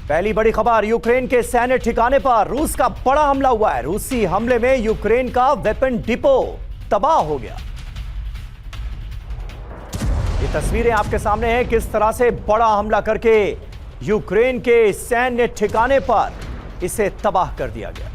पहली बड़ी खबर, यूक्रेन के सैन्य ठिकाने पर रूस का बड़ा हमला हुआ है। रूसी हमले में यूक्रेन का वेपन डिपो तबाह हो गया। ये तस्वीरें आपके सामने हैं, किस तरह से बड़ा हमला करके यूक्रेन के सैन्य ठिकाने पर इसे तबाह कर दिया गया।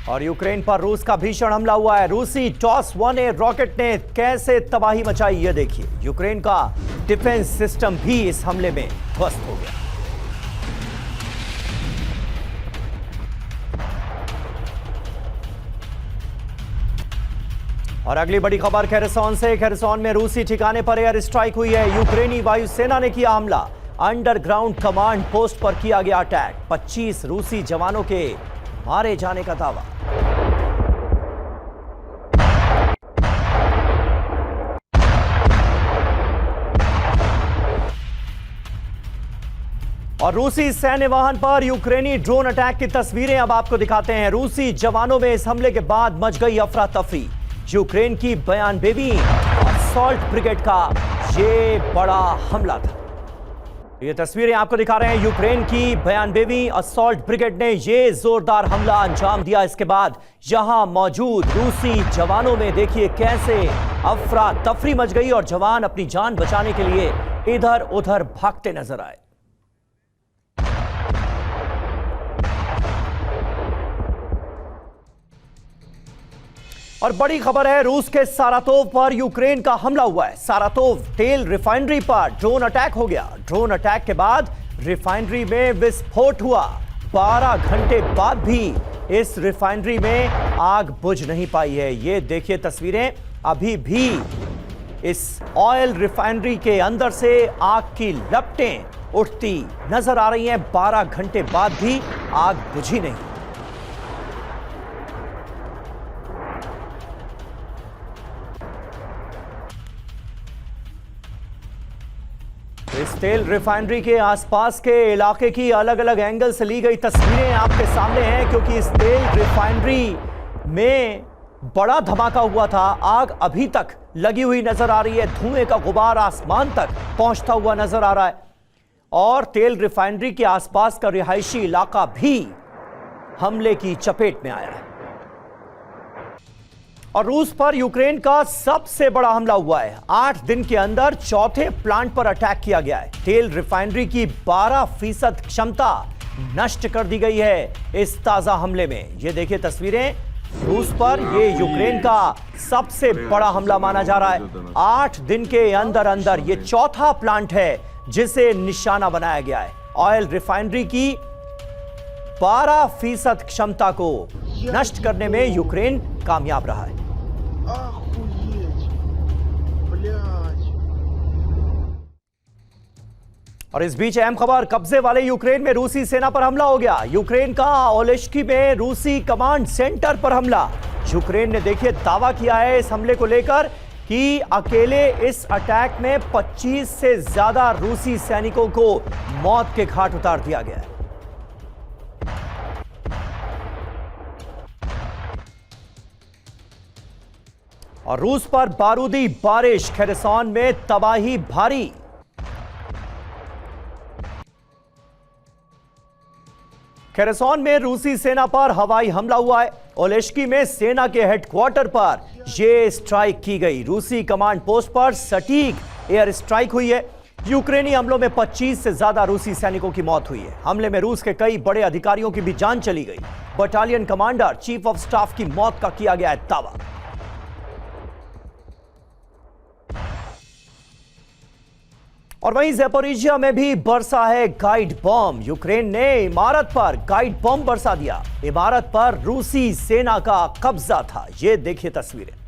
और यूक्रेन पर रूस का भीषण हमला हुआ है। रूसी TOS-1A रॉकेट ने कैसे तबाही मचाई, ये देखिए। यूक्रेन का डिफेंस सिस्टम भी इस हमले में ध्वस्त हो गया। और अगली बड़ी खबर खेरसोन से। खेरसोन में रूसी ठिकाने पर एयर स्ट्राइक हुई है। यूक्रेनी वायुसेना ने किया हमला। अंडरग्राउंड कमांड पोस्ट पर किया गया अटैक। 25 रूसी जवानों के मारे जाने का दावा। और रूसी सैन्य वाहन पर यूक्रेनी ड्रोन अटैक की तस्वीरें अब आपको दिखाते हैं। रूसी जवानों में इस हमले के बाद मच गई अफरा तफरी। यूक्रेन की बयानबेवी असॉल्ट ब्रिगेड का ये बड़ा हमला था। ये तस्वीरें आपको दिखा रहे हैं। यूक्रेन की बयानबेवी असॉल्ट ब्रिगेड ने ये जोरदार हमला अंजाम दिया। इसके बाद यहां मौजूद रूसी जवानों में देखिए कैसे अफरा तफरी मच गई और जवान अपनी जान बचाने के लिए इधर उधर भागते नजर आए। और बड़ी खबर है, रूस के सारातोव पर यूक्रेन का हमला हुआ है। सारातोव तेल रिफाइनरी पर ड्रोन अटैक हो गया। ड्रोन अटैक के बाद रिफाइनरी में विस्फोट हुआ। 12 घंटे बाद भी इस रिफाइनरी में आग बुझ नहीं पाई है। ये देखिए तस्वीरें, अभी भी इस ऑयल रिफाइनरी के अंदर से आग की लपटें उठती नजर आ रही हैं। 12 घंटे बाद भी आग बुझी नहीं। इस तेल रिफाइनरी के आसपास के इलाके की अलग अलग एंगल से ली गई तस्वीरें आपके सामने हैं, क्योंकि इस तेल रिफाइनरी में बड़ा धमाका हुआ था। आग अभी तक लगी हुई नजर आ रही है। धुएं का गुबार आसमान तक पहुंचता हुआ नजर आ रहा है। और तेल रिफाइनरी के आसपास का रिहायशी इलाका भी हमले की चपेट में आया है। और रूस पर यूक्रेन का सबसे बड़ा हमला हुआ है। 8 दिन के अंदर चौथे प्लांट पर अटैक किया गया है। तेल रिफाइनरी की 12% क्षमता नष्ट कर दी गई है इस ताजा हमले में। ये देखिए तस्वीरें, रूस पर ये यूक्रेन का सबसे बड़ा हमला माना जा रहा है। 8 दिन के अंदर अंदर ये चौथा प्लांट है जिसे निशाना बनाया गया है। ऑयल रिफाइनरी की 12% क्षमता को नष्ट करने में यूक्रेन कामयाब रहा है। और इस बीच अहम खबर, कब्जे वाले यूक्रेन में रूसी सेना पर हमला हो गया। यूक्रेन का ओलेश्की में रूसी कमांड सेंटर पर हमला। यूक्रेन ने देखिए दावा किया है इस हमले को लेकर कि अकेले इस अटैक में 25 से ज्यादा रूसी सैनिकों को मौत के घाट उतार दिया गया है। और रूस पर बारूदी बारिश, खेरसोन में तबाही भारी। खेरसोन में रूसी सेना पर हवाई हमला हुआ है। ओलेश्की में सेना के हेडक्वार्टर पर यह स्ट्राइक की गई। रूसी कमांड पोस्ट पर सटीक एयर स्ट्राइक हुई है। यूक्रेनी हमलों में 25 से ज्यादा रूसी सैनिकों की मौत हुई है। हमले में रूस के कई बड़े अधिकारियों की भी जान चली गई। Battalion commander, chief of staff की मौत का किया गया है दावा। और वहीं ज़ैपोरिजिया में भी बरसा है गाइड बम। यूक्रेन ने इमारत पर गाइड बम बरसा दिया। इमारत पर रूसी सेना का कब्जा था। ये देखिए तस्वीरें।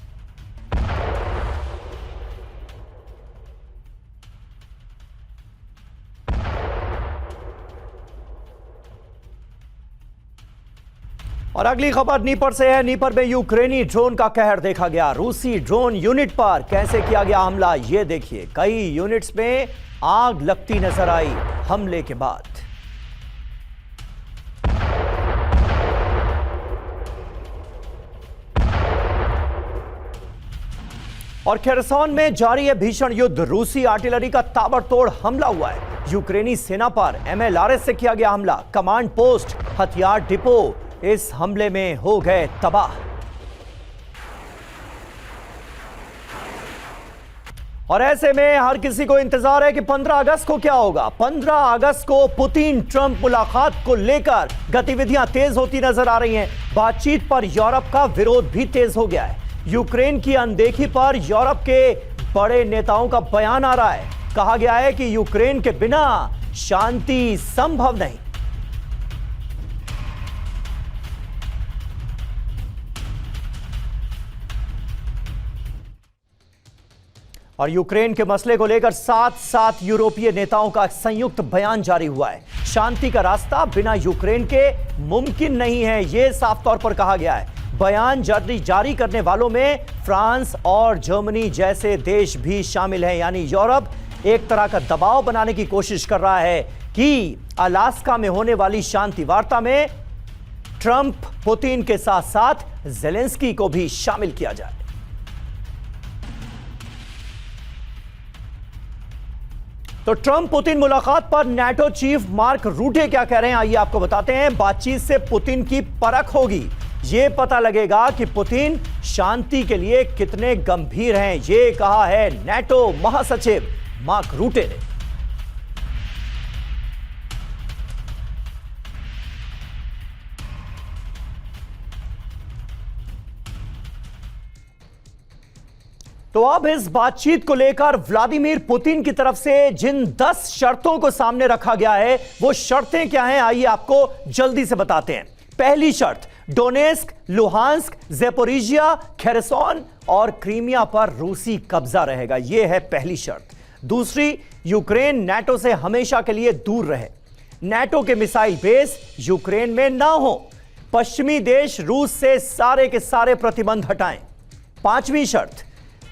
और अगली खबर नीपर से है। नीपर में यूक्रेनी ड्रोन का कहर देखा गया। रूसी ड्रोन यूनिट पर कैसे किया गया हमला, यह देखिए। कई यूनिट्स में आग लगती नजर आई हमले के बाद। और खेरसॉन में जारी है भीषण युद्ध। रूसी आर्टिलरी का ताबड़तोड़ हमला हुआ है। यूक्रेनी सेना पर MLRS से किया गया हमला। कमांड पोस्ट, हथियार डिपो इस हमले में हो गए तबाह। और ऐसे में हर किसी को इंतजार है कि 15 अगस्त को क्या होगा। 15 अगस्त को पुतिन ट्रंप मुलाकात को लेकर गतिविधियां तेज होती नजर आ रही हैं। बातचीत पर यूरोप का विरोध भी तेज हो गया है। यूक्रेन की अनदेखी पर यूरोप के बड़े नेताओं का बयान आ रहा है। कहा गया है कि यूक्रेन के बिना शांति संभव नहीं। और यूक्रेन के मसले को लेकर 7 यूरोपीय नेताओं का संयुक्त बयान जारी हुआ है। शांति का रास्ता बिना यूक्रेन के मुमकिन नहीं है, यह साफ तौर पर कहा गया है। बयान जारी करने वालों में फ्रांस और जर्मनी जैसे देश भी शामिल हैं। यानी यूरोप एक तरह का दबाव बनाने की कोशिश कर रहा है कि अलास्का में होने वाली शांति वार्ता में ट्रंप पुतिन के साथ साथ ज़ेलेंस्की को भी शामिल किया जाए। तो ट्रंप पुतिन मुलाकात पर नाटो चीफ मार्क रूटे क्या कह रहे हैं, आइए आपको बताते हैं। बातचीत से पुतिन की परख होगी। यह पता लगेगा कि पुतिन शांति के लिए कितने गंभीर हैं, यह कहा है नाटो महासचिव मार्क रूटे ने। तो अब इस बातचीत को लेकर व्लादिमीर पुतिन की तरफ से जिन 10 शर्तों को सामने रखा गया है, वो शर्तें क्या हैं, आइए आपको जल्दी से बताते हैं। पहली शर्त, डोनेस्क, लुहांस्क, ज़ेपोरिजिया, खेरसॉन और क्रीमिया पर रूसी कब्जा रहेगा। यह है पहली शर्त। दूसरी, यूक्रेन नाटो से हमेशा के लिए दूर रहे। नाटो के मिसाइल बेस यूक्रेन में ना हो। पश्चिमी देश रूस से सारे के सारे प्रतिबंध हटाएं। पांचवी शर्त,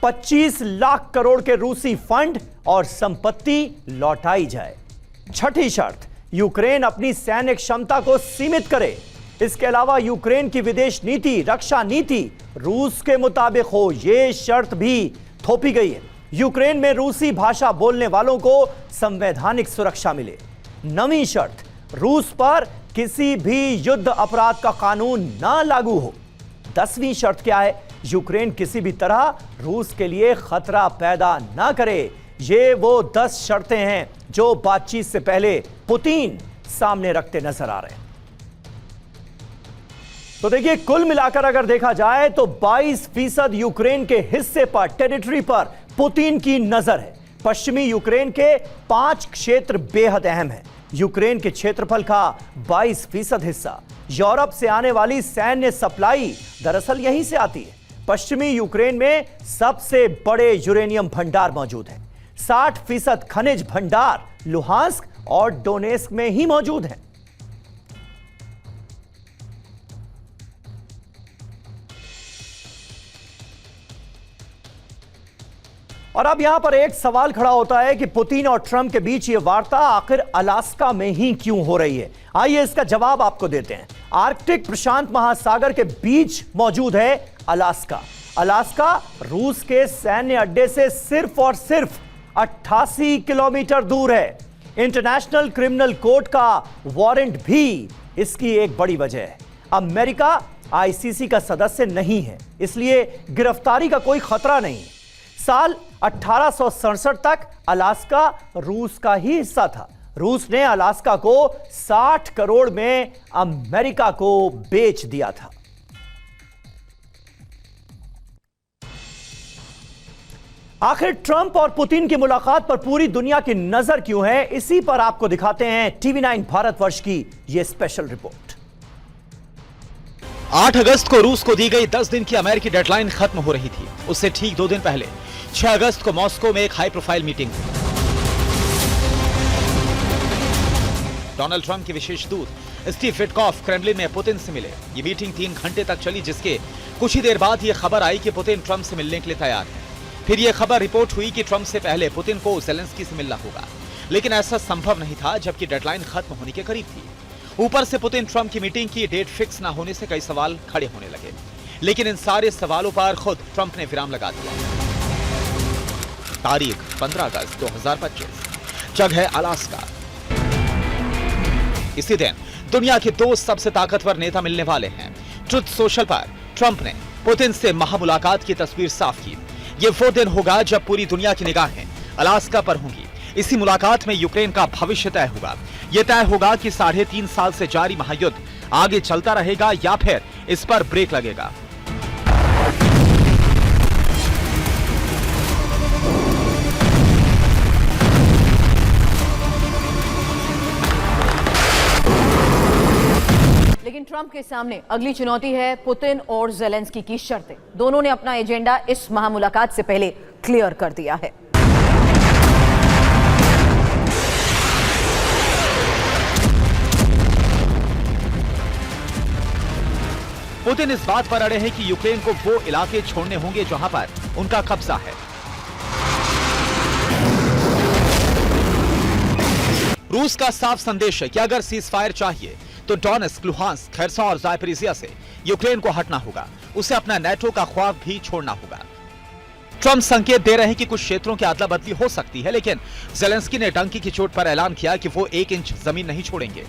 25 लाख करोड़ के रूसी फंड और संपत्ति लौटाई जाए। छठी शर्त, यूक्रेन अपनी सैन्य क्षमता को सीमित करे। इसके अलावा यूक्रेन की विदेश नीति, रक्षा नीति रूस के मुताबिक हो, यह शर्त भी थोपी गई है। यूक्रेन में रूसी भाषा बोलने वालों को संवैधानिक सुरक्षा मिले। नवीं शर्त, रूस पर किसी भी युद्ध अपराध का कानून ना लागू हो। 10वीं शर्त क्या है, यूक्रेन किसी भी तरह रूस के लिए खतरा पैदा ना करे। ये वो 10 शर्तें हैं जो बातचीत से पहले पुतिन सामने रखते नजर आ रहे हैं। तो देखिए, कुल मिलाकर अगर देखा जाए तो 22% यूक्रेन के हिस्से पर, टेरिटरी पर पुतिन की नजर है। पश्चिमी यूक्रेन के 5 क्षेत्र बेहद अहम हैं। यूक्रेन के क्षेत्रफल का 22% हिस्सा। यूरोप से आने वाली सैन्य सप्लाई दरअसल यहीं से आती है। पश्चिमी यूक्रेन में सबसे बड़े यूरेनियम भंडार मौजूद हैं। 60% खनिज भंडार लुहांस्क और डोनेस्क में ही मौजूद हैं। और अब यहां पर एक सवाल खड़ा होता है कि पुतिन और ट्रंप के बीच यह वार्ता आखिर अलास्का में ही क्यों हो रही है। आइए इसका जवाब आपको देते हैं। आर्कटिक प्रशांत महासागर के बीच मौजूद है अलास्का। अलास्का रूस के सैन्य अड्डे से सिर्फ और सिर्फ 88 किलोमीटर दूर है। इंटरनेशनल क्रिमिनल कोर्ट का वारंट भी इसकी एक बड़ी वजह है। अमेरिका ICC का सदस्य नहीं है, इसलिए गिरफ्तारी का कोई खतरा नहीं। साल 1867 तक अलास्का रूस का ही हिस्सा था। रूस ने अलास्का को 60 करोड़ में अमेरिका को बेच दिया था। आखिर ट्रंप और पुतिन की मुलाकात पर पूरी दुनिया की नजर क्यों है, इसी पर आपको दिखाते हैं TV9 भारतवर्ष की यह स्पेशल रिपोर्ट। 8 अगस्त को रूस को दी गई 10 दिन की अमेरिकी डेडलाइन खत्म हो रही थी। उससे ठीक 2 दिन पहले 6 अगस्त को मॉस्को में एक हाई प्रोफाइल मीटिंग हुई। डोनाल्ड ट्रंप के विशेष दूत स्टीव विटकॉफ क्रेमलिन में पुतिन से मिले। ये मीटिंग 3 घंटे तक चली, जिसके कुछ ही देर बाद यह खबर आई कि पुतिन ट्रंप से मिलने के लिए तैयार है। फिर यह खबर रिपोर्ट हुई कि ट्रंप से पहले पुतिन को ज़ेलेंस्की से मिलना होगा, लेकिन ऐसा संभव नहीं था जबकि डेडलाइन खत्म होने के करीब थी। ऊपर से पुतिन ट्रंप की मीटिंग की डेट फिक्स न होने से कई सवाल खड़े होने लगे, लेकिन इन सारे सवालों पर खुद ट्रंप ने विराम लगा दिया। तारीख 15 अगस्त 2025, जगह अलास्का। इसी दिन दुनिया के 2 सबसे ताकतवर नेता मिलने वाले हैं। ट्रुथ सोशल पर ट्रंप ने पुतिन से महामुलाकात की तस्वीर साफ की। ये वो दिन होगा जब पूरी दुनिया की निगाहें अलास्का पर होंगी। इसी मुलाकात में यूक्रेन का भविष्य तय होगा। यह तय होगा कि 3.5 साल से जारी महायुद्ध आगे चलता रहेगा या फिर इस पर ब्रेक लगेगा। लेकिन ट्रंप के सामने अगली चुनौती है पुतिन और ज़ेलेंस्की की शर्तें। दोनों ने अपना एजेंडा इस महामुलाकात से पहले क्लियर कर दिया है। पुतिन इस बात पर अड़े हैं कि यूक्रेन को वो इलाके छोड़ने होंगे जहां पर उनका कब्जा है। रूस का साफ संदेश है कि अगर सीजफायर चाहिए तो डोनेट्स्क, लुहांस्क, खैरसन और ज़ापोरिजिया से यूक्रेन को हटना होगा। उसे अपना नेटो का ख्वाब भी छोड़ना होगा। ट्रंप संकेत दे रहे हैं कि कुछ क्षेत्रों की अदला बदली हो सकती है, लेकिन ज़ेलेंस्की ने डंकी की चोट पर ऐलान किया कि वो 1 इंच जमीन नहीं छोड़ेंगे।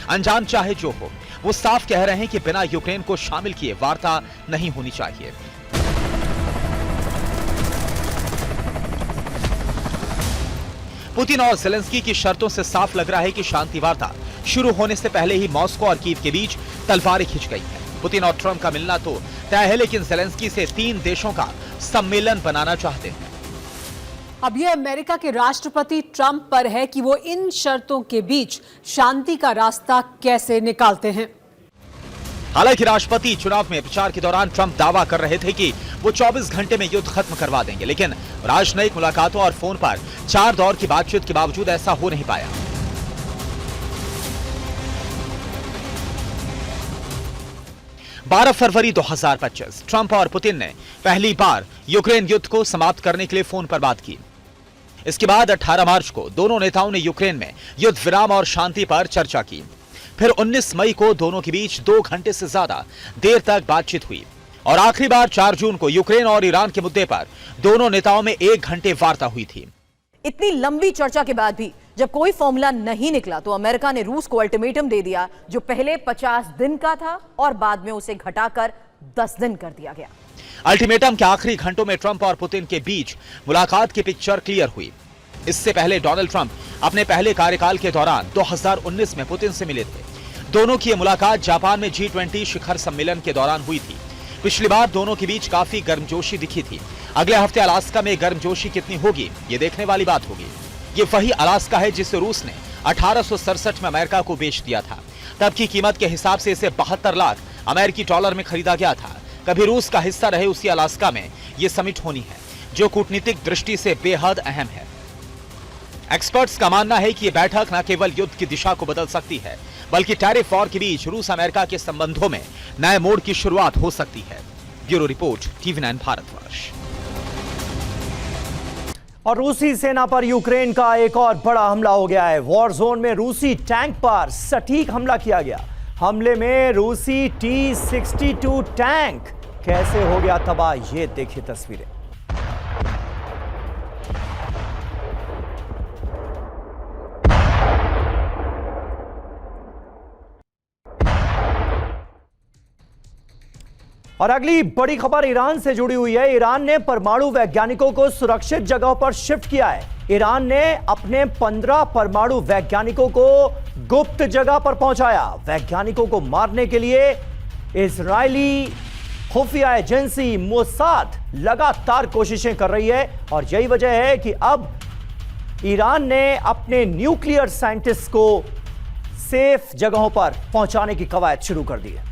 अनजान चाहे जो हो, वो साफ कह रहे हैं कि बिना यूक्रेन को शामिल किए वार्ता नहीं होनी चाहिए। पुतिन और ज़ेलेंस्की की शर्तों से साफ लग रहा है कि शांति वार्ता शुरू होने से पहले ही मॉस्को और कीव के बीच तलवारें खिंच गई हैं। पुतिन और ट्रंप का मिलना तो तय है, लेकिन ज़ेलेंस्की से 3 देशों का सम्मेलन बनाना चाहते हैं। अब यह अमेरिका के राष्ट्रपति ट्रंप पर है कि वो इन शर्तों के बीच शांति का रास्ता कैसे निकालते हैं। हालांकि राष्ट्रपति चुनाव में प्रचार के दौरान ट्रंप दावा कर रहे थे कि वो 24 घंटे में युद्ध खत्म करवा देंगे, लेकिन राजनयिक मुलाकातों और फोन पर 4 दौर की बातचीत के बावजूद ऐसा हो नहीं पाया। फरवरी 2025 ट्रंप और पुतिन ने पहली बार यूक्रेन युद्ध को समाप्त करने के लिए फोन पर बात की। इसके बाद 18 मार्च को दोनों नेताओं ने यूक्रेन में युद्ध विराम और शांति पर चर्चा की। फिर 19 मई को दोनों के बीच 2 घंटे से ज्यादा देर तक बातचीत हुई और आखिरी बार 4 जून को यूक्रेन और ईरान के मुद्दे पर दोनों नेताओं में 1 घंटे वार्ता हुई थी। इतनी लंबी चर्चा के बाद भी जब कोई फॉर्मूला नहीं निकला तो अमेरिका ने रूस को अल्टीमेटम दे दिया, जो पहले 50 दिन का था और बाद में उसे घटाकर 10 दिन कर दिया गया। अल्टीमेटम के आखिरी घंटों में ट्रंप और पुतिन के बीच मुलाकात की पिक्चर क्लियर हुई। इससे पहले डोनाल्ड ट्रंप अपने पहले कार्यकाल के दौरान 2019 में पुतिन से मिले थे। दोनों की मुलाकात जापान में G20 शिखर सम्मेलन के दौरान हुई थी। पिछली बार दोनों के बीच काफी गर्मजोशी दिखी थी। अगले हफ्ते अलास्का में गर्मजोशी कितनी होगी, ये देखने वाली बात होगी। ये वही अलास्का है जिसे रूस ने 1867 में अमेरिका को बेच दिया था। तब की कीमत के हिसाब से इसे 72 लाख अमेरिकी डॉलर में खरीदा गया था। कभी रूस का हिस्सा रहे उसी अलास्का में ये समिट होनी है, जो कूटनीतिक दृष्टि से बेहद अहम है। एक्सपर्ट्स का मानना है कि यह बैठक न केवल युद्ध की दिशा को बदल सकती है, बल्कि टैरिफ वॉर के बीच रूस अमेरिका के संबंधों में नए मोड़ की शुरुआत हो सकती है। Bureau report, TV9 Bharatvarsh. और रूसी सेना पर यूक्रेन का एक और बड़ा हमला हो गया है। वॉर जोन में रूसी टैंक पर सटीक हमला किया गया। हमले में रूसी T-62 टैंक कैसे हो गया तबाह, ये देखिए तस्वीरें। और अगली बड़ी खबर ईरान से जुड़ी हुई है। ईरान ने परमाणु वैज्ञानिकों को सुरक्षित जगहों पर शिफ्ट किया है। ईरान ने अपने 15 परमाणु वैज्ञानिकों को गुप्त जगह पर पहुंचाया। वैज्ञानिकों को मारने के लिए इजरायली खुफिया एजेंसी मोसाद लगातार कोशिशें कर रही है और यही वजह है कि अब ईरान ने अपने न्यूक्लियर साइंटिस्ट को सेफ जगहों पर पहुंचाने की कवायद शुरू कर दी है।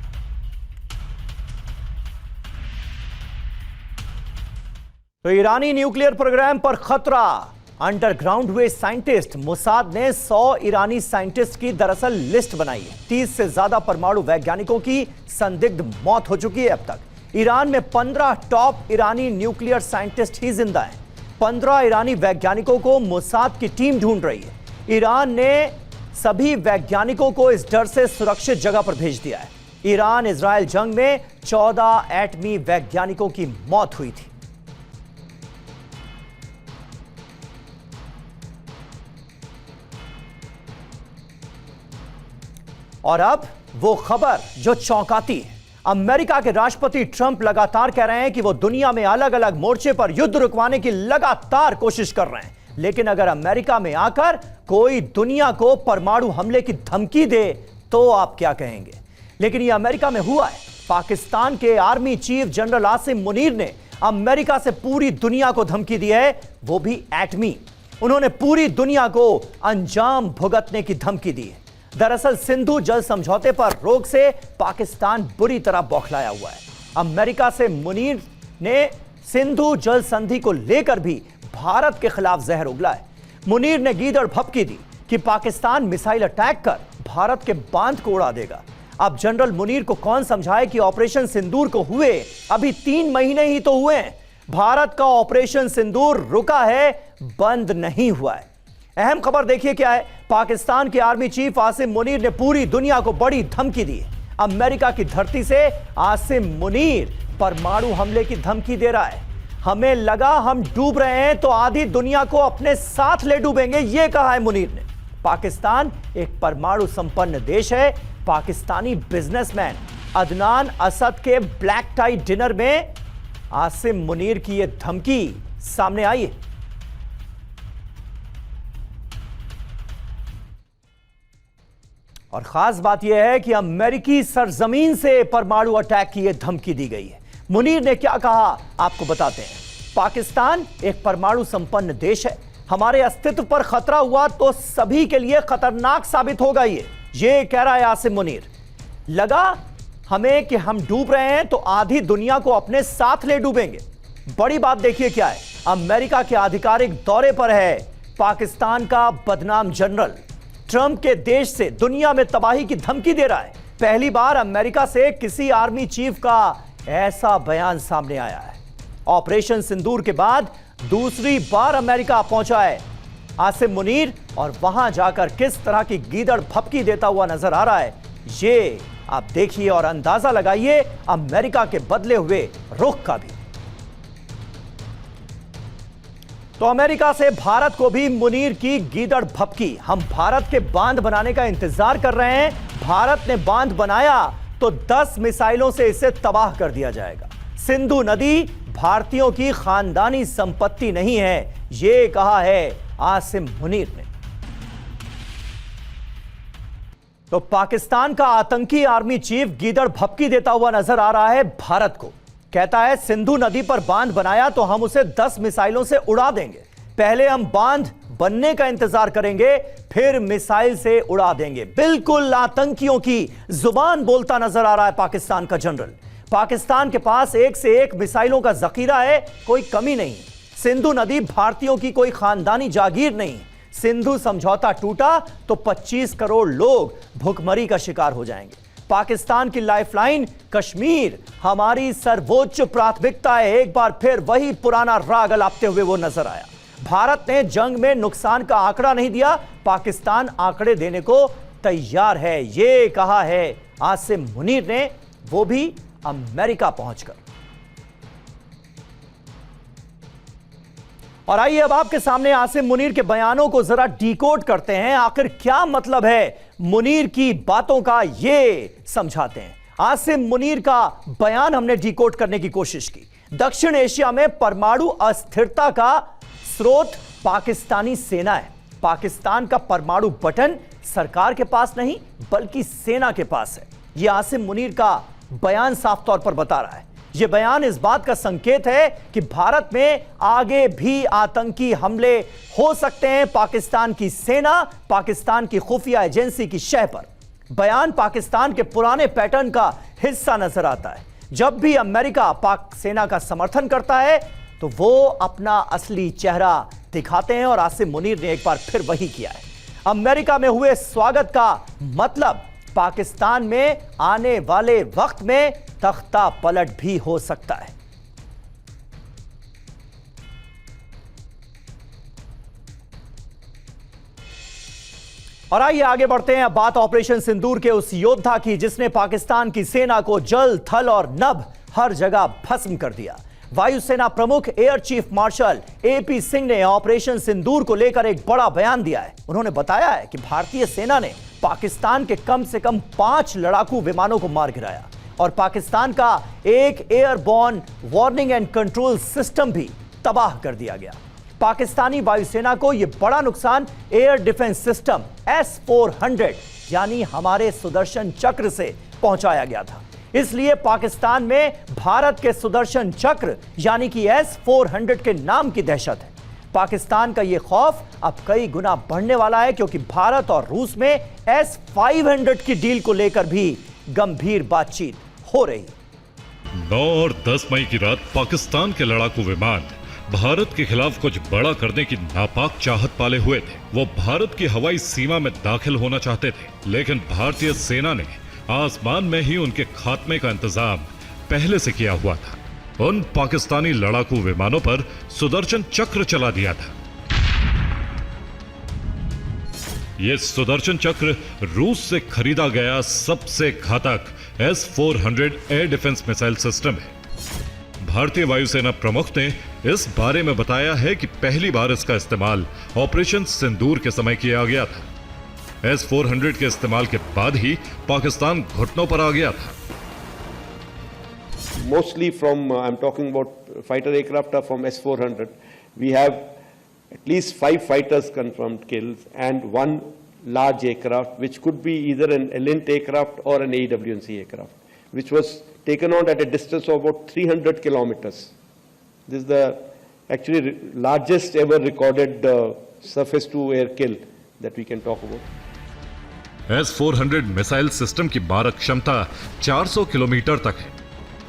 तो ईरानी न्यूक्लियर प्रोग्राम पर खतरा। अंडरग्राउंड हुए साइंटिस्ट मोसाद ने 100 ईरानी साइंटिस्ट की दरअसल लिस्ट बनाई है। 30 से ज्यादा परमाणु वैज्ञानिकों की संदिग्ध मौत हो चुकी है अब तक। ईरान में 15 टॉप ईरानी न्यूक्लियर साइंटिस्ट ही जिंदा हैं। 15 ईरानी वैज्ञानिकों को मोसाद की टीम ढूंढ रही है। ईरान ने सभी वैज्ञानिकों को इस डर से सुरक्षित जगह पर भेज दिया है। ईरान इजराइल जंग में 14 एटमी वैज्ञानिकों की मौत हुई थी। और अब वो खबर जो चौंकाती है। अमेरिका के राष्ट्रपति ट्रंप लगातार कह रहे हैं कि वो दुनिया में अलग अलग मोर्चे पर युद्ध रुकवाने की लगातार कोशिश कर रहे हैं, लेकिन अगर अमेरिका में आकर कोई दुनिया को परमाणु हमले की धमकी दे तो आप क्या कहेंगे? लेकिन ये अमेरिका में हुआ है। पाकिस्तान के army chief general Asim Munir ने अमेरिका से पूरी दुनिया को धमकी दी है, वो भी एटमी। उन्होंने पूरी दुनिया को अंजाम भुगतने की धमकी दी है। दरअसल सिंधु जल समझौते पर रोक से पाकिस्तान बुरी तरह बौखलाया हुआ है। अमेरिका से मुनीर ने सिंधु जल संधि को लेकर भी भारत के खिलाफ जहर उगला है। मुनीर ने गीदड़ भपकी दी कि पाकिस्तान मिसाइल अटैक कर भारत के बांध को उड़ा देगा। अब जनरल मुनीर को कौन समझाए कि ऑपरेशन सिंदूर को हुए अभी 3 महीने ही तो हुए हैं। भारत का ऑपरेशन सिंदूर रुका है, बंद नहीं हुआ है। अहम खबर देखिए क्या है। पाकिस्तान के आर्मी चीफ आसिम मुनीर ने पूरी दुनिया को बड़ी धमकी दी है। अमेरिका की धरती से आसिम मुनीर परमाणु हमले की धमकी दे रहा है। हमें लगा हम डूब रहे हैं तो आधी दुनिया को अपने साथ ले डूबेंगे, यह कहा है मुनीर ने। पाकिस्तान एक परमाणु संपन्न देश है। पाकिस्तानी बिजनेसमैन अदनान असद के ब्लैक टाई डिनर में आसिम मुनीर की यह धमकी सामने आई है। और खास बात यह है कि अमेरिकी सरजमीन से परमाणु अटैक की यह धमकी दी गई है। मुनीर ने क्या कहा आपको बताते हैं। पाकिस्तान एक परमाणु संपन्न देश है। हमारे अस्तित्व पर खतरा हुआ तो सभी के लिए खतरनाक साबित होगा ये कह रहा है आसिम मुनीर। लगा हमें कि हम डूब रहे हैं तो आधी दुनिया को अपने साथ ले डूबेंगे। बड़ी बात देखिए क्या है। अमेरिका के आधिकारिक दौरे पर है पाकिस्तान का बदनाम जनरल। ट्रंप के देश से दुनिया में तबाही की धमकी दे रहा है। पहली बार अमेरिका से किसी आर्मी चीफ का ऐसा बयान सामने आया है। ऑपरेशन सिंदूर के बाद दूसरी बार अमेरिका पहुंचा है आसिम मुनीर, और वहां जाकर किस तरह की गीदड़ भपकी देता हुआ नजर आ रहा है ये आप देखिए और अंदाजा लगाइए अमेरिका के बदले हुए रुख का भी। तो अमेरिका से भारत को भी मुनीर की गीदड़ भपकी। हम भारत के बांध बनाने का इंतजार कर रहे हैं। भारत ने बांध बनाया तो 10 मिसाइलों से इसे तबाह कर दिया जाएगा। सिंधु नदी भारतीयों की खानदानी संपत्ति नहीं है, यह कहा है आसिम मुनीर ने। तो पाकिस्तान का आतंकी आर्मी चीफ गीदड़ भपकी देता हुआ नजर आ रहा है भारत को। कहता है सिंधु नदी पर बांध बनाया तो हम उसे 10 मिसाइलों से उड़ा देंगे। पहले हम बांध बनने का इंतजार करेंगे, फिर मिसाइल से उड़ा देंगे। बिल्कुल आतंकियों की जुबान बोलता नजर आ रहा है पाकिस्तान का जनरल। पाकिस्तान के पास एक से एक मिसाइलों का जखीरा है, कोई कमी नहीं। सिंधु नदी भारतीयों की कोई खानदानी जागीर नहीं। सिंधु समझौता टूटा तो 25 करोड़ लोग भुखमरी का शिकार हो जाएंगे। पाकिस्तान की लाइफलाइन कश्मीर हमारी सर्वोच्च प्राथमिकता है। एक बार फिर वही पुराना राग अलापते हुए वो नजर आया। भारत ने जंग में नुकसान का आंकड़ा नहीं दिया, पाकिस्तान आंकड़े देने को तैयार है, ये कहा है आसिम मुनीर ने, वो भी अमेरिका पहुंचकर। और आइए अब आपके सामने आसिम मुनीर के बयानों को जरा डिकोड करते हैं। आखिर क्या मतलब है मुनीर की बातों का, ये समझाते हैं। आसिम मुनीर का बयान हमने डिकोड करने की कोशिश की। दक्षिण एशिया में परमाणु अस्थिरता का स्रोत पाकिस्तानी सेना है। पाकिस्तान का परमाणु बटन सरकार के पास नहीं बल्कि सेना के पास है। यह आसिम मुनीर का बयान साफ तौर पर बता रहा है। यह बयान इस बात का संकेत है कि भारत में आगे भी आतंकी हमले हो सकते हैं पाकिस्तान की सेना, पाकिस्तान की खुफिया एजेंसी की शह पर। बयान पाकिस्तान के पुराने पैटर्न का हिस्सा नजर आता है। जब भी अमेरिका पाक सेना का समर्थन करता है तो वो अपना असली चेहरा दिखाते हैं, और आसिम मुनीर ने एक बार फिर वही किया है। अमेरिका में हुए स्वागत का मतलब पाकिस्तान में आने वाले वक्त में तख्ता पलट भी हो सकता है। और आइए आगे बढ़ते हैं। अब बात ऑपरेशन सिंदूर के उस योद्धा की जिसने पाकिस्तान की सेना को जल, थल और नभ हर जगह भस्म कर दिया। वायुसेना प्रमुख air chief marshal AP Singh ने ऑपरेशन सिंदूर को लेकर एक बड़ा बयान दिया है। उन्होंने बताया है कि भारतीय सेना ने पाकिस्तान के कम से कम 5 लड़ाकू विमानों को मार गिराया और पाकिस्तान का एक airborne warning and control system भी तबाह कर दिया गया। पाकिस्तानी वायुसेना को यह बड़ा नुकसान एयर डिफेंस सिस्टम S-400 यानी हमारे सुदर्शन चक्र से पहुंचाया गया था। इसलिए पाकिस्तान में भारत के सुदर्शन चक्र यानी कि S-400 के नाम की दहशत है। पाकिस्तान का यह खौफ अब कई गुना बढ़ने वाला है क्योंकि भारत और रूस में S-500 की डील को लेकर भी गंभीर बातचीत हो रही। 9 और 10 मई की रात पाकिस्तान के लड़ाकू विमान भारत के खिलाफ कुछ बड़ा करने की नापाक चाहत पाले हुए थे। वो भारत की हवाई सीमा में दाखिल होना चाहते थे, लेकिन भारतीय सेना ने आसमान में ही उनके खात्मे का इंतजाम पहले से किया हुआ था। उन पाकिस्तानी लड़ाकू विमानों पर सुदर्शन चक्र चला दिया था। यह सुदर्शन चक्र रूस से खरीदा गया सबसे घातक S-400 air defence missile system है। भारतीय वायुसेना प्रमुख ने इस बारे में बताया है कि पहली बार इसका इस्तेमाल ऑपरेशन सिंदूर के समय किया गया था। S-400 के इस्तेमाल के बाद ही पाकिस्तान घुटनों पर आ गया था। Mostly from, I'm talking about fighter aircraft are from S-400. We have at least 5 fighters confirmed kills and 1 large aircraft, which could be either an Elint aircraft or an AWNC aircraft, which was taken on at a distance of about 300 kilometers. This is the actually largest ever recorded surface-to-air kill that we can talk about. S-400 missile system की मारक क्षमता 400 kilometre तक है।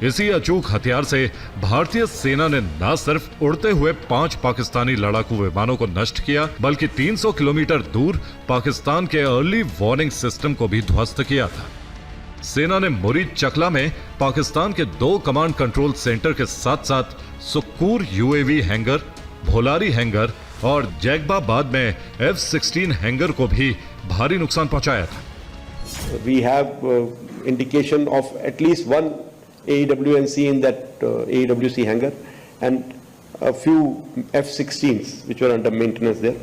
इसी अचूक हथियार से भारतीय सेना ने न सिर्फ उड़ते हुए 5 पाकिस्तानी लड़ाकू विमानों को नष्ट किया, बल्कि 300 किलोमीटर दूर पाकिस्तान के अर्ली वार्निंग सिस्टम को भी ध्वस्त किया था। सेना ने मुरीद चकला में पाकिस्तान के 2 कमांड कंट्रोल सेंटर के साथ साथ सुक्कूर UAV हैंगर, भोलारी हैंगर और जैकबाबाद में F-16 हैंगर को भी भारी नुकसान पहुंचाया था। We have indication of at least 1 AWNC in that AWC hangar and a few F-16s which were under maintenance there.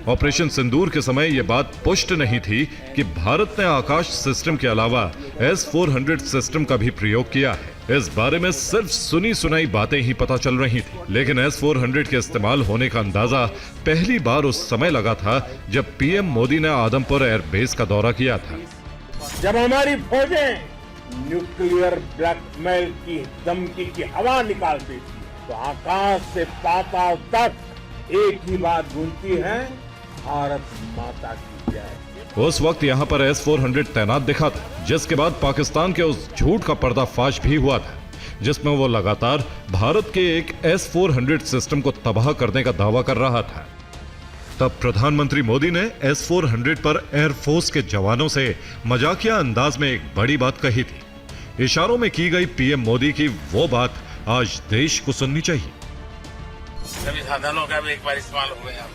Operation Sindoor के समय यह बात पुष्ट नहीं थी कि भारत ने आकाश सिस्टम के अलावा S-400 सिस्टम का भी प्रयोग किया है। इस बारे में सिर्फ सुनी सुनाई बातें ही पता चल रही थी, लेकिन S-400 के इस्तेमाल होने का अंदाजा पहली बार उस समय लगा था जब PM मोदी ने आदमपुर एयरबेस का दौरा किया था। जब हमारी फौजें न्यूक्लियर ब्लैकमेल की धमकी की हवा निकालती थी तो आकाश से पाताल तक एक ही बात गूंजती है, भारत माता की जय। उस वक्त यहाँ पर S-400 तैनात दिखा था, जिसके बाद पाकिस्तान के उस झूठ का पर्दाफाश भी हुआ था जिसमें वो लगातार भारत के एक S-400 सिस्टम को तबाह करने का दावा कर रहा था। तब प्रधानमंत्री मोदी ने S-400 पर एयरफोर्स के जवानों से मजाकिया अंदाज में एक बड़ी बात कही थी। इशारों में की गई PM मोदी की वो बात आज देश को सुननी चाहिए। सभी साधनों का भी एक बार इस्तेमाल हो गया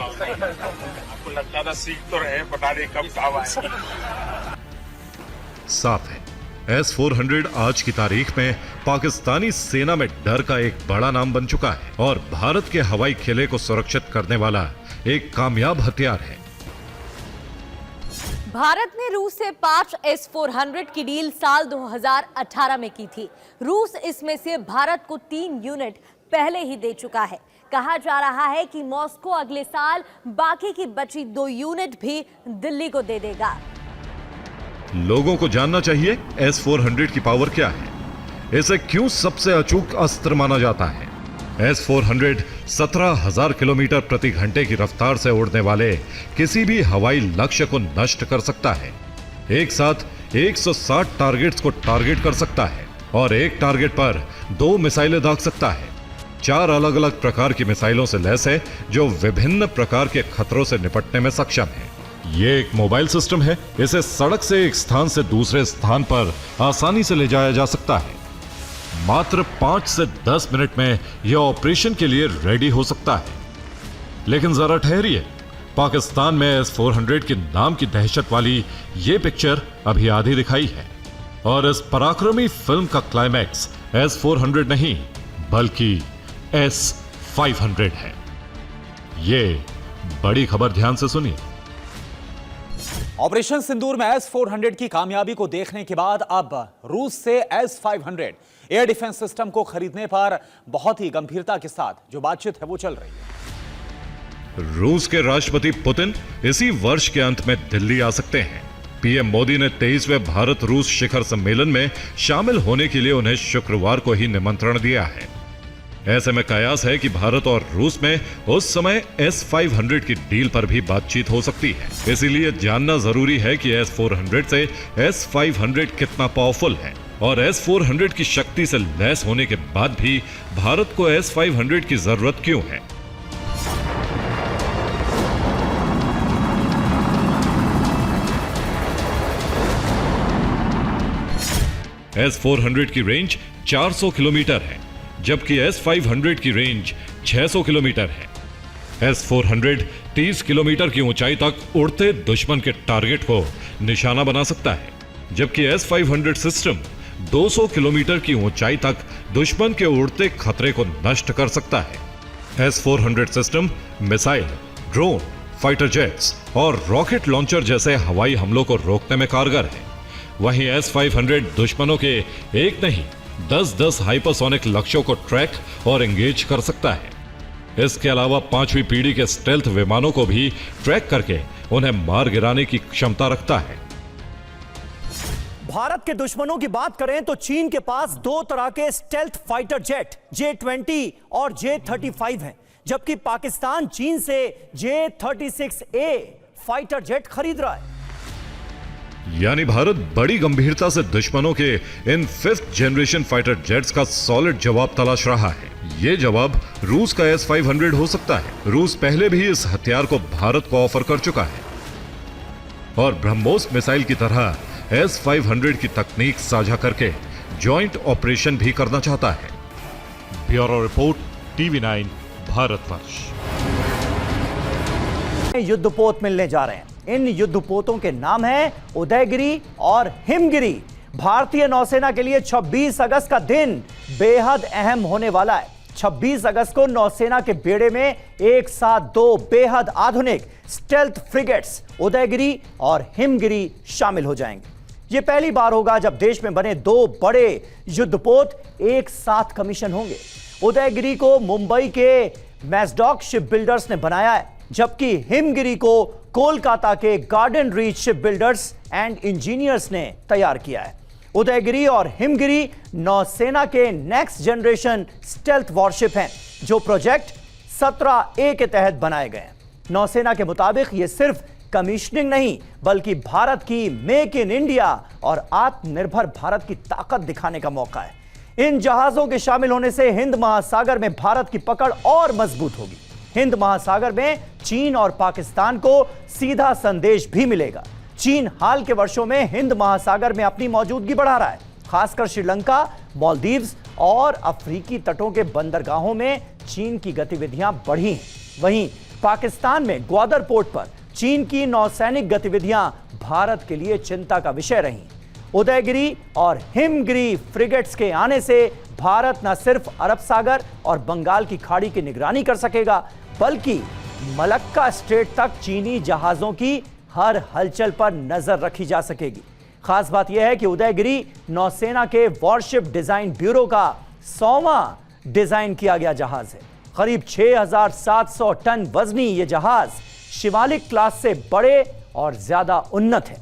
आपको लगता था सीख तो रहे, पता नहीं कब काम आएगा। साफ है S-400 आज की तारीख में पाकिस्तानी सेना में डर का एक बड़ा नाम बन चुका है और भारत के हवाई किले को सुरक्षित करने वाला एक कामयाब हथियार है। भारत ने रूस से 5 S-400 की डील साल 2018 में की थी। रूस इसमें से भारत को 3 यूनिट पहले ही दे चुका है। कहा जा रहा है कि मॉस्को अगले साल बाकी की बची 2 यूनिट भी दिल्ली को दे देगा। लोगों को जानना चाहिए S-400 की पावर क्या है, इसे क्यों सबसे अचूक अस्त्र माना जाता है। S-400 17,000 किलोमीटर प्रति घंटे की रफ्तार से उड़ने वाले किसी भी हवाई लक्ष्य को नष्ट कर सकता है। एक साथ 160 टारगेट्स को टारगेट कर सकता है और एक टारगेट पर 2 मिसाइलें दाग सकता है। 4 अलग अलग प्रकार की मिसाइलों से लैस है जो विभिन्न प्रकार के खतरों से निपटने में सक्षम है। ये एक मोबाइल सिस्टम है। इसे सड़क से एक स्थान से दूसरे स्थान पर आसानी से ले जाया जा सकता है। मात्र 5 से 10 मिनट में यह ऑपरेशन के लिए रेडी हो सकता है। लेकिन जरा ठहरिए, पाकिस्तान में S-400 के नाम की दहशत वाली ये पिक्चर अभी आधी दिखाई है और इस पराक्रमी फिल्म का क्लाइमैक्स S-400 नहीं बल्कि S-500 है। ये बड़ी खबर ध्यान से सुनिए। ऑपरेशन सिंदूर में S-400 की कामयाबी को देखने के बाद अब रूस से S-500 एयर डिफेंस सिस्टम को खरीदने पर बहुत ही गंभीरता के साथ जो बातचीत है वो चल रही है। रूस के राष्ट्रपति पुतिन इसी वर्ष के अंत में दिल्ली आ सकते हैं। पीएम मोदी ने 23वें भारत रूस शिखर सम्मेलन में शामिल होने के लिए उन्हें शुक्रवार को ही निमंत्रण दिया है। ऐसे में कयास है कि भारत और रूस में उस समय S-500 की डील पर भी बातचीत हो सकती है। इसीलिए जानना जरूरी है कि S-400 से S-500 कितना पावरफुल है और S-400 की शक्ति से लैस होने के बाद भी भारत को S-500 की जरूरत क्यों है। S-400 की रेंज 400 किलोमीटर है, जबकि S-500 की रेंज 600 किलोमीटर है। S-400 30 किलोमीटर की ऊंचाई तक उड़ते दुश्मन के टारगेट को निशाना बना सकता है, जबकि S-500 सिस्टम 200 किलोमीटर की ऊंचाई तक दुश्मन के उड़ते खतरे को नष्ट कर सकता है। S-400 system missile, drone, fighter jets और रॉकेट लॉन्चर जैसे हवाई हमलों को रोकने में कारगर है। वहीं S-500 दुश्मनों के एक नहीं 10-10 हाइपरसोनिक लक्ष्यों को ट्रैक और एंगेज कर सकता है। इसके अलावा 5वीं पीढ़ी के स्टेल्थ विमानों को भी ट्रैक करके उन्हें मार गिराने की क्षमता रखता है। भारत के दुश्मनों की बात करें तो चीन के पास दो तरह के स्टेल्थ फाइटर जेट J-20 और J-35 हैं, जबकि पाकिस्तान चीन से J-36A फाइटर जेट खरीद रहा है। यानी भारत बड़ी गंभीरता से दुश्मनों के इन 5th जनरेशन फाइटर जेट्स का सॉलिड जवाब तलाश रहा है। यह जवाब रूस का S-500 हो सकता है। रूस पहले भी इस हथियार को भारत को ऑफर कर चुका है और ब्रह्मोस मिसाइल की तरह S-500 की तकनीक साझा करके जॉइंट ऑपरेशन भी करना चाहता है। Bureau report, TV9 Bharatvarsh. युद्धपोत मिलने जा रहे हैं। इन युद्धपोतों के नाम हैं उदयगिरी और हिमगिरी। भारतीय नौसेना के लिए 26 अगस्त का दिन बेहद अहम होने वाला है। 26 अगस्त को नौसेना के बेड़े में एक साथ दो बेहद आधुनिक स्टेल्थ फ्रिगेट्स उदयगिरी और हिमगिरी शामिल हो जाएंगे। यह पहली बार होगा जब देश में बने दो बड़े युद्धपोत एक साथ कमीशन होंगे। उदयगिरी को मुंबई के मैसडॉक शिप बिल्डर्स ने बनाया है, जबकि हिमगिरी को कोलकाता के garden reach ship builders and engineers ने तैयार किया है। उदयगिरी और हिमगिरी नौसेना के नेक्स्ट जनरेशन स्टेल्थ वॉरशिप हैं, जो प्रोजेक्ट 17A के तहत बनाए गए हैं। नौसेना के मुताबिक यह सिर्फ कमीशनिंग नहीं बल्कि भारत की मेक इन इंडिया और आत्मनिर्भर भारत की ताकत दिखाने का मौका है। इन जहाजों के शामिल होने से हिंद महासागर में भारत की पकड़ और मजबूत होगी। हिंद महासागर में चीन और पाकिस्तान को सीधा संदेश भी मिलेगा। चीन हाल के वर्षों में हिंद महासागर में अपनी मौजूदगी बढ़ा रहा है, खासकर श्रीलंका, मालदीव्स और अफ्रीकी तटों के बंदरगाहों में चीन की गतिविधियां बढ़ी हैं। वहीं पाकिस्तान में ग्वादर पोर्ट पर चीन की नौसैनिक गतिविधियां भारत के लिए चिंता का विषय रही। उदयगिरी और हिमगिरी फ्रिगेट्स के आने से भारत न सिर्फ अरब सागर और बंगाल की खाड़ी की निगरानी कर सकेगा, बल्कि मलक्का स्ट्रेट तक चीनी जहाजों की हर हलचल पर नजर रखी जा सकेगी। खास बात यह है कि उदयगिरी नौसेना के वॉरशिप डिजाइन ब्यूरो का 100वां डिजाइन किया गया जहाज है। करीब 6700 टन वजनी यह जहाज शिवालिक क्लास से बड़े और ज्यादा उन्नत है।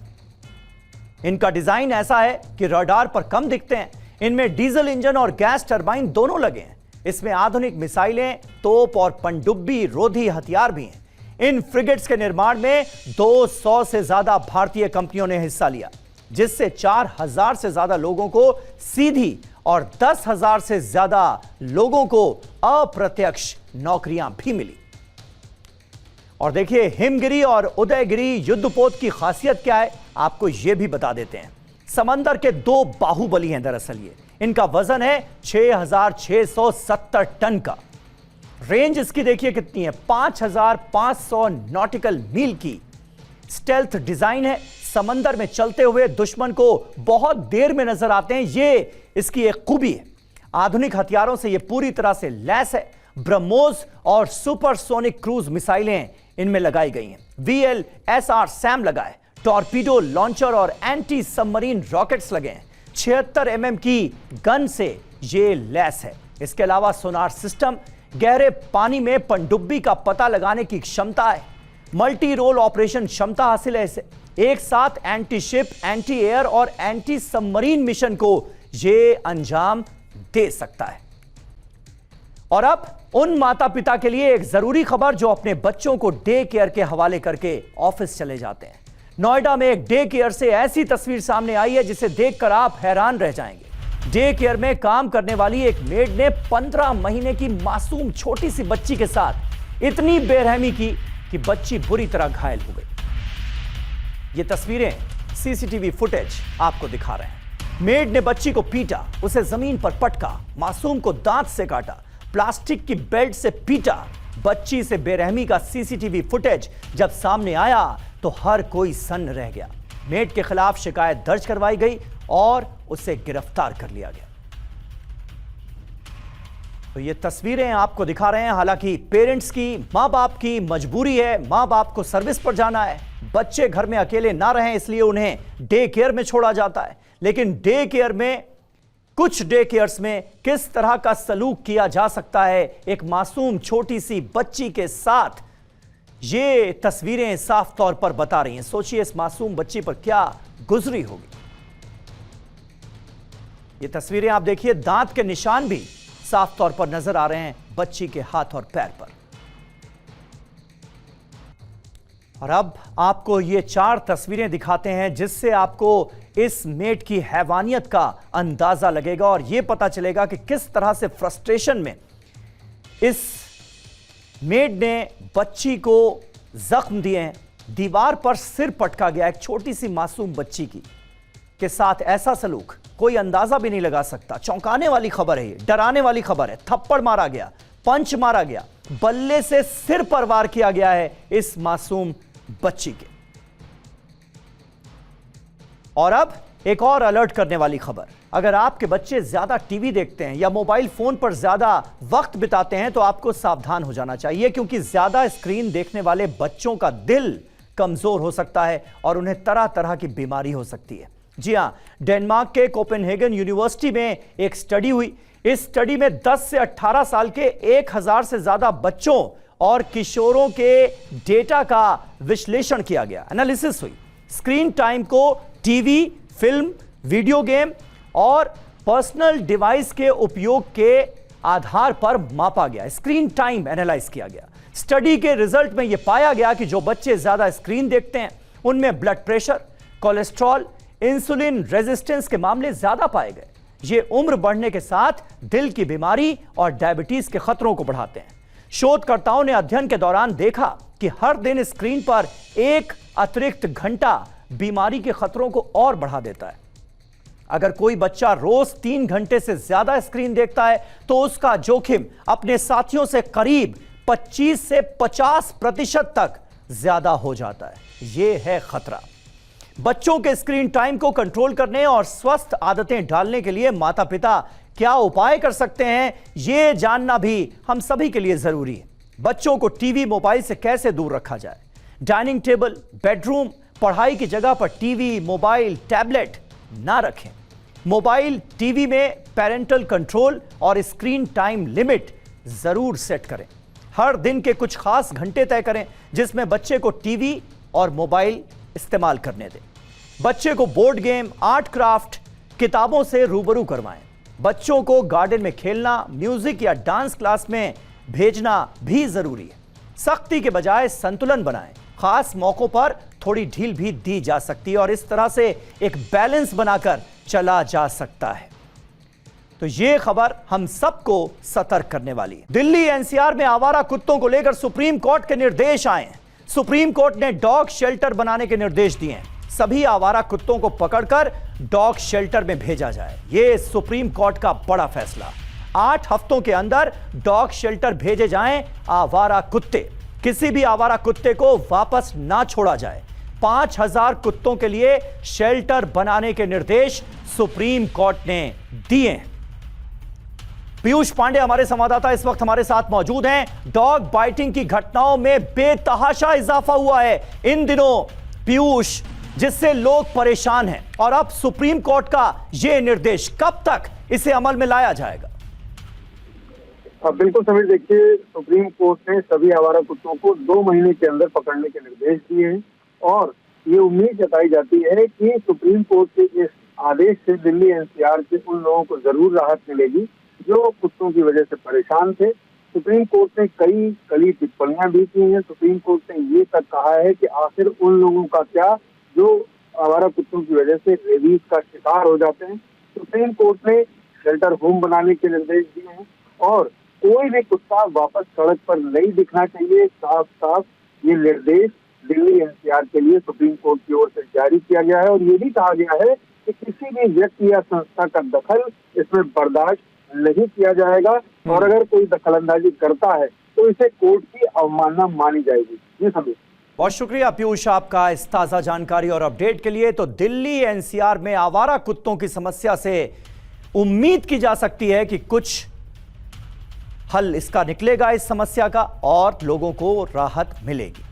इनका डिजाइन ऐसा है कि रडार पर कम दिखते हैं। इनमें डीजल इंजन और गैस टरबाइन दोनों लगे हैं। इसमें आधुनिक मिसाइलें, तोप और पनडुब्बी रोधी हथियार भी हैं। इन फ्रिगेट्स के निर्माण में 200 से ज्यादा भारतीय कंपनियों ने हिस्सा लिया, जिससे 4000 से ज्यादा लोगों को सीधी और 10,000 से ज्यादा लोगों को अप्रत्यक्ष नौकरियां भी मिली। और देखिए, हिमगिरी और उदयगिरी युद्धपोत की खासियत क्या है, आपको यह भी बता देते हैं। समंदर के दो बाहुबली हैं दरअसल ये। इनका वजन है 6670 टन का। रेंज इसकी देखिए कितनी है, 5500 नॉटिकल मील की। स्टेल्थ डिजाइन है, समंदर में चलते हुए दुश्मन को बहुत देर में नजर आते हैं, ये इसकी एक खूबी है। आधुनिक हथियारों से यह पूरी तरह से लैस है। ब्रह्मोस और सुपरसोनिक क्रूज मिसाइलें इनमें लगाई गई हैं। VLSR सैम लगा है, टॉर्पीडो लॉन्चर और एंटी सबमरीन रॉकेट्स लगे हैं। 76 mm की गन से ये लैस है। इसके अलावा सोनार सिस्टम, गहरे पानी में पनडुब्बी का पता लगाने की क्षमता है। मल्टी रोल ऑपरेशन क्षमता हासिल है इसे। एक साथ एंटी शिप, एंटी एयर और एंटी सबमरीन मिशन को यह अंजाम दे सकता है। और अब उन माता पिता के लिए एक जरूरी खबर जो अपने बच्चों को डे केयर के हवाले करके ऑफिस चले जाते हैं। नोएडा में एक डे केयर से ऐसी तस्वीर सामने आई है जिसे देखकर आप हैरान रह जाएंगे। डे केयर में काम करने वाली एक मेड ने 15 महीने की मासूम छोटी सी बच्ची के साथ इतनी बेरहमी की कि बच्ची बुरी तरह घायल हो गई। ये तस्वीरें सीसीटीवी फुटेज आपको दिखा रहे हैं। मेड ने बच्ची को पीटा, उसे जमीन पर पटका, मासूम को दांत से काटा, प्लास्टिक की बेल्ट से पीटा। बच्ची से बेरहमी का सीसीटीवी फुटेज जब सामने आया तो हर कोई सन्न रह गया। मेड के खिलाफ शिकायत दर्ज करवाई गई और उसे गिरफ्तार कर लिया गया। तो ये तस्वीरें आपको दिखा रहे हैं। हालांकि पेरेंट्स की, मां बाप की मजबूरी है, मां बाप को सर्विस पर जाना है, बच्चे घर में अकेले ना रहें इसलिए उन्हें डे केयर में छोड़ा जाता है। लेकिन डे केयर में, कुछ डे केयर्स में किस तरह का सलूक किया जा सकता है एक मासूम छोटी सी बच्ची के साथ, ये तस्वीरें साफ तौर पर बता रही हैं। सोचिए इस मासूम बच्ची पर क्या गुजरी होगी। ये तस्वीरें आप देखिए, दांत के निशान भी साफ तौर पर नजर आ रहे हैं बच्ची के हाथ और पैर पर। और अब आपको ये 4 तस्वीरें दिखाते हैं जिससे आपको इस मेड की हैवानियत का अंदाजा लगेगा और यह पता चलेगा कि किस तरह से फ्रस्ट्रेशन में इस मेड ने बच्ची को जख्म दिए हैं। दीवार पर सिर पटका गया एक छोटी सी मासूम बच्ची की के साथ ऐसा सलूक कोई अंदाजा भी नहीं लगा सकता। चौंकाने वाली खबर है ये, डराने वाली खबर है। थप्पड़ मारा गया, पंच मारा गया, बल्ले से सिर पर वार किया गया है इस मासूम बच्ची के। और अब एक और अलर्ट करने वाली खबर, अगर आपके बच्चे ज्यादा टीवी देखते हैं या मोबाइल फोन पर ज्यादा वक्त बिताते हैं तो आपको सावधान हो जाना चाहिए, क्योंकि ज्यादा स्क्रीन देखने वाले बच्चों का दिल कमजोर हो सकता है और उन्हें तरह तरह की बीमारी हो सकती है। जी हां, डेनमार्क के कोपेनहेगन यूनिवर्सिटी में एक स्टडी हुई। इस स्टडी में 10 से 18 साल के 1000 से ज्यादा बच्चों और किशोरों के डेटा का विश्लेषण किया गया, एनालिसिस हुई। स्क्रीन टाइम को टीवी, फिल्म, वीडियो गेम और पर्सनल डिवाइस के उपयोग के आधार पर मापा गया। स्क्रीन टाइम एनालाइज किया गया। स्टडी के रिजल्ट में यह पाया गया कि जो बच्चे ज्यादा स्क्रीन देखते हैं उनमें blood pressure, cholesterol, insulin resistance के मामले ज्यादा पाए गए। ये उम्र बढ़ने के साथ दिल की बीमारी और डायबिटीज के खतरों को बढ़ाते हैं। शोधकर्ताओं ने अध्ययन के दौरान देखा कि हर दिन स्क्रीन पर 1 अतिरिक्त घंटा बीमारी के खतरों को और बढ़ा देता है। अगर कोई बच्चा रोज 3 घंटे से ज्यादा स्क्रीन देखता है तो उसका जोखिम अपने साथियों से करीब 25 से 50% तक ज्यादा हो जाता है। यह है खतरा। बच्चों के स्क्रीन टाइम को कंट्रोल करने और स्वस्थ आदतें डालने के लिए माता पिता क्या उपाय कर सकते हैं, यह जानना भी हम सभी के लिए जरूरी है। बच्चों को टीवी, मोबाइल से कैसे दूर रखा जाए। डाइनिंग टेबल, बेडरूम, पढ़ाई की जगह पर टीवी, मोबाइल, टैबलेट ना रखें। मोबाइल, टीवी में पेरेंटल कंट्रोल और स्क्रीन टाइम लिमिट जरूर सेट करें। हर दिन के कुछ खास घंटे तय करें जिसमें बच्चे को टीवी और मोबाइल इस्तेमाल करने दें। बच्चे को बोर्ड गेम, आर्ट क्राफ्ट, किताबों से रूबरू करवाएं। बच्चों को गार्डन में खेलना, म्यूजिक या डांस क्लास में भेजना भी जरूरी है। सख्ती के बजाय संतुलन बनाएं। खास मौकों पर थोड़ी ढील भी दी जा सकती है और इस तरह से एक बैलेंस बनाकर चला जा सकता है। तो यह खबर हम सबको सतर्क करने वाली है। दिल्ली एनसीआर में आवारा कुत्तों को लेकर सुप्रीम कोर्ट के निर्देश आए हैं। सुप्रीम कोर्ट ने डॉग शेल्टर बनाने के निर्देश दिए हैं। सभी आवारा कुत्तों को पकड़कर डॉग शेल्टर में भेजा जाए। यह सुप्रीम कोर्ट का बड़ा फैसला। 8 हफ्तों के अंदर डॉग शेल्टर भेजे जाएं आवारा कुत्ते। किसी भी आवारा कुत्ते को वापस ना छोड़ा जाए। 5000 कुत्तों के लिए शेल्टर बनाने के निर्देश सुप्रीम कोर्ट ने दिए हैं। पीयूष पांडे हमारे संवाददाता इस वक्त हमारे साथ मौजूद हैं। डॉग बाइटिंग की घटनाओं में बेतहाशा इजाफा हुआ है इन दिनों पीयूष, जिससे लोग परेशान हैं, और अब सुप्रीम कोर्ट का यह निर्देश, कब तक इसे अमल में लाया जाएगा? बिल्कुल समीर, देखिए सुप्रीम कोर्ट ने सभी आवारा कुत्तों को 2 महीने के अंदर पकड़ने के निर्देश दिए हैं और ये उम्मीद जताई जाती है कि सुप्रीम कोर्ट के इस आदेश से दिल्ली एनसीआर के उन लोगों को जरूर राहत मिलेगी जो कुत्तों की वजह से परेशान थे। सुप्रीम कोर्ट ने कई कड़ी टिप्पणियां भी की हैं। सुप्रीम कोर्ट ने ये तक कहा है कि आखिर उन लोगों का क्या जो आवारा कुत्तों की वजह से रेबीज का शिकार हो जाते हैं। सुप्रीम कोर्ट ने शेल्टर होम बनाने के निर्देश दिए हैं और कोई भी कुत्ता वापस सड़क पर नहीं दिखना चाहिए। साफ साफ ये निर्देश दिल्ली एनसीआर के लिए सुप्रीम कोर्ट की ओर से जारी किया गया है और ये भी कहा गया है कि किसी भी व्यक्ति या संस्था का दखल इसमें बर्दाश्त नहीं किया जाएगा और अगर कोई दखलंदाजी करता है तो इसे कोर्ट की अवमानना मानी जाएगी। जी सभी, बहुत शुक्रिया पीयूष आपका इस ताजा जानकारी और अपडेट के लिए। तो दिल्ली एनसीआर में आवारा कुत्तों की समस्या से उम्मीद की जा सकती है कि कुछ हल इसका निकलेगा, इस समस्या का, और लोगों को राहत मिलेगी।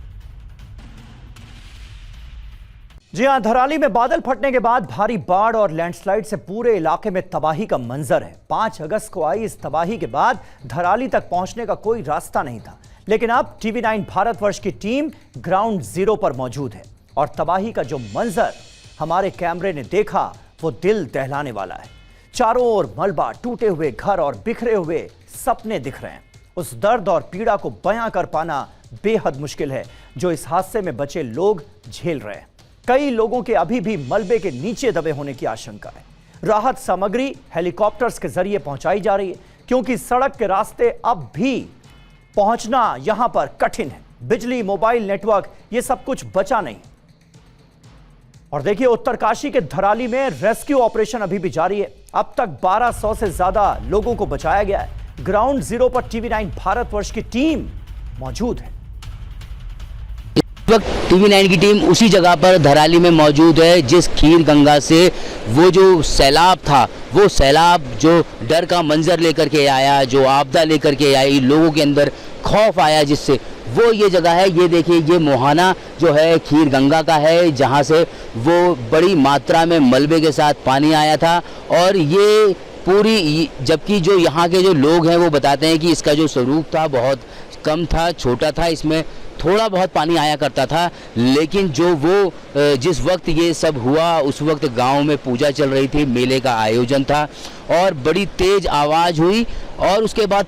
जी हां, धराली में बादल फटने के बाद भारी बाढ़ और लैंडस्लाइड से पूरे इलाके में तबाही का मंजर है। 5 अगस्त को आई इस तबाही के बाद धराली तक पहुंचने का कोई रास्ता नहीं था, लेकिन अब टीवी9 भारतवर्ष की टीम ग्राउंड जीरो पर मौजूद है और तबाही का जो मंजर हमारे कैमरे ने देखा वो दिल दहलाने वाला है। चारों ओर मलबा, टूटे हुए घर और बिखरे हुए सपने दिख रहे हैं। उस दर्द और पीड़ा को बयां कर पाना बेहद मुश्किल है जो इस हादसे में बचे लोग झेल रहे हैं। कई लोगों के अभी भी मलबे के नीचे दबे होने की आशंका है। राहत सामग्री हेलीकॉप्टर्स के जरिए पहुंचाई जा रही है क्योंकि सड़क के रास्ते अब भी पहुंचना यहां पर कठिन है। बिजली, मोबाइल नेटवर्क, ये सब कुछ बचा नहीं। और देखिए, उत्तरकाशी के धराली में रेस्क्यू ऑपरेशन अभी भी जारी है। अब तक 1200 से ज्यादा लोगों को बचाया गया है। ग्राउंड जीरो पर टीवी9 भारतवर्ष की टीम मौजूद है। इस वक्त टीवी9 की टीम उसी जगह पर धराली में मौजूद है जिस खीर गंगा से वो जो सैलाब था, वो सैलाब जो डर का मंजर लेकर के आया, जो आपदा लेकर के आई, लोगों के अंदर खौफ आया, जिससे वो ये जगह है। ये देखिए, ये मोहाना जो है खीर गंगा का है जहाँ से वो बड़ी मात्रा में मलबे के साथ पानी आया था। और ये पूरी, जबकि जो यहाँ के जो लोग हैं वो बताते हैं कि इसका जो स्वरूप था बहुत कम था, छोटा था, इसमें थोड़ा बहुत पानी आया करता था। लेकिन जो वो जिस वक्त ये सब हुआ उस वक्त गांव में पूजा चल रही थी, मेले का आयोजन था और बड़ी तेज आवाज़ हुई और उसके बाद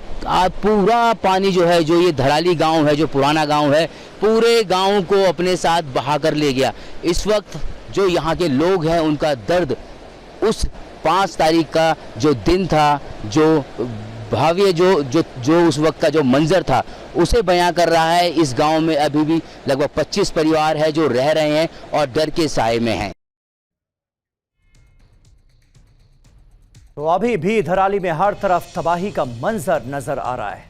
पूरा पानी जो है, जो ये धराली गांव है, जो पुराना गांव है, पूरे गांव को अपने साथ बहा कर ले गया। इस वक्त जो यहाँ के लोग हैं उनका दर्द उस 5 तारीख का जो दिन था, जो भाव्य जो उस वक्त का जो मंजर था, उसे बयां कर रहा है। इस गांव में अभी भी लगभग 25 परिवार है जो रह रहे हैं और डर के साए में हैं। तो अभी भी धराली में हर तरफ तबाही का मंजर नजर आ रहा है।